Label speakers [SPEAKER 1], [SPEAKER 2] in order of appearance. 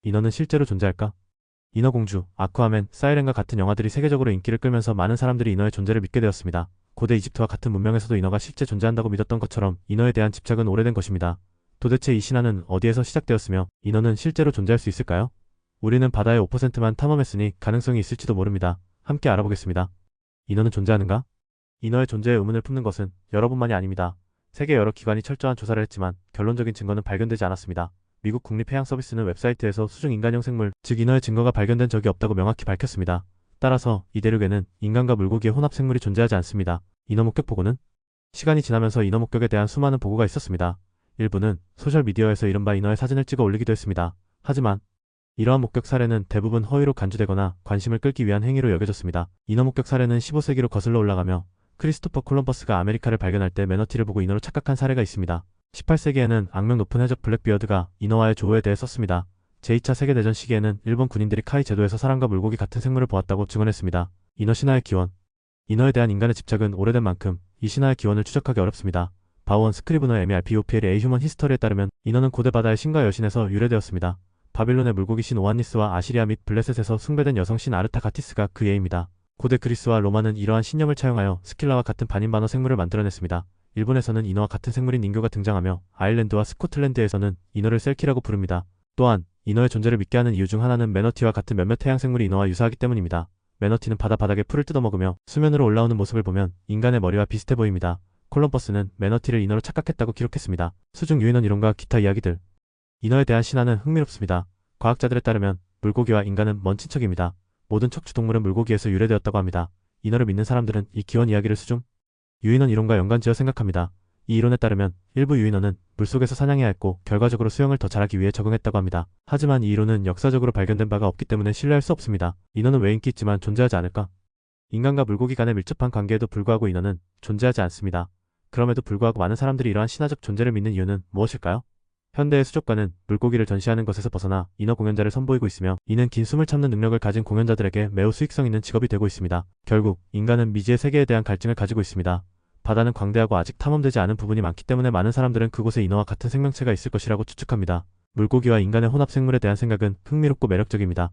[SPEAKER 1] 인어는 실제로 존재할까? 인어공주, 아쿠아맨, 사이렌과 같은 영화들이 세계적으로 인기를 끌면서 많은 사람들이 인어의 존재를 믿게 되었습니다. 고대 이집트와 같은 문명에서도 인어가 실제 존재한다고 믿었던 것처럼 인어에 대한 집착은 오래된 것입니다. 도대체 이 신화는 어디에서 시작되었으며 인어는 실제로 존재할 수 있을까요? 우리는 바다의 5%만 탐험했으니 가능성이 있을지도 모릅니다. 함께 알아보겠습니다. 인어는 존재하는가? 인어의 존재에 의문을 품는 것은 여러분만이 아닙니다. 세계 여러 기관이 철저한 조사를 했지만 결론적인 증거는 발견되지 않았습니다. 미국 국립해양서비스는 웹사이트에서 수중 인간형 생물, 즉 인어의 증거가 발견된 적이 없다고 명확히 밝혔습니다. 따라서 이 대륙에는 인간과 물고기의 혼합 생물이 존재하지 않습니다. 인어 목격 보고는? 시간이 지나면서 인어 목격에 대한 수많은 보고가 있었습니다. 일부는 소셜미디어에서 이른바 인어의 사진을 찍어 올리기도 했습니다. 하지만 이러한 목격 사례는 대부분 허위로 간주되거나 관심을 끌기 위한 행위로 여겨졌습니다. 인어 목격 사례는 15세기로 거슬러 올라가며 크리스토퍼 콜럼버스가 아메리카를 발견할 때 매너티를 보고 인어로 착각한 사례가 있습니다. 18세기에는 악명 높은 해적 블랙비어드가 인어와의 조우에 대해 썼습니다. 제2차 세계대전 시기에는 일본 군인들이 카이 제도에서 사람과 물고기 같은 생물을 보았다고 증언했습니다. 인어 신화의 기원. 인어에 대한 인간의 집착은 오래된 만큼 이 신화의 기원을 추적하기 어렵습니다. 바우언 스크리브너의 MERPOPLA 휴먼 히스터리에 따르면 인어는 고대 바다의 신과 여신에서 유래되었습니다. 바빌론의 물고기 신 오안니스와 아시리아 및 블레셋에서 숭배된 여성 신 아르타가티스가 그 예입니다. 고대 그리스와 로마는 이러한 신념을 차용하여 스킬라와 같은 반인반어 생물을 만들어냈습니다. 일본에서는 인어와 같은 생물인 닌교가 등장하며 아일랜드와 스코틀랜드에서는 인어를 셀키라고 부릅니다. 또한 인어의 존재를 믿게 하는 이유 중 하나는 매너티와 같은 몇몇 해양 생물이 인어와 유사하기 때문입니다. 매너티는 바다 바닥에 풀을 뜯어먹으며 수면으로 올라오는 모습을 보면 인간의 머리와 비슷해 보입니다. 콜럼버스는 매너티를 인어로 착각했다고 기록했습니다. 수중 유인원 이론과 기타 이야기들. 인어에 대한 신화는 흥미롭습니다. 과학자들에 따르면 물고기와 인간은 먼 친척입니다. 모든 척추동물은 물고기에서 유래되었다고 합니다. 인어를 믿는 사람들은 이 기원 이야기를 수중 유인원 이론과 연관지어 생각합니다. 이 이론에 따르면 일부 유인원은 물속에서 사냥해야 했고 결과적으로 수영을 더 잘하기 위해 적응했다고 합니다. 하지만 이 이론은 역사적으로 발견된 바가 없기 때문에 신뢰할 수 없습니다. 인어는 왜 인기 있지만 존재하지 않을까? 인간과 물고기 간의 밀접한 관계에도 불구하고 인어는 존재하지 않습니다. 그럼에도 불구하고 많은 사람들이 이러한 신화적 존재를 믿는 이유는 무엇일까요? 현대의 수족관은 물고기를 전시하는 것에서 벗어나 인어 공연자를 선보이고 있으며 이는 긴 숨을 참는 능력을 가진 공연자들에게 매우 수익성 있는 직업이 되고 있습니다. 결국 인간은 미지의 세계에 대한 갈증을 가지고 있습니다. 바다는 광대하고 아직 탐험되지 않은 부분이 많기 때문에 많은 사람들은 그곳에 인어와 같은 생명체가 있을 것이라고 추측합니다. 물고기와 인간의 혼합 생물에 대한 생각은 흥미롭고 매력적입니다.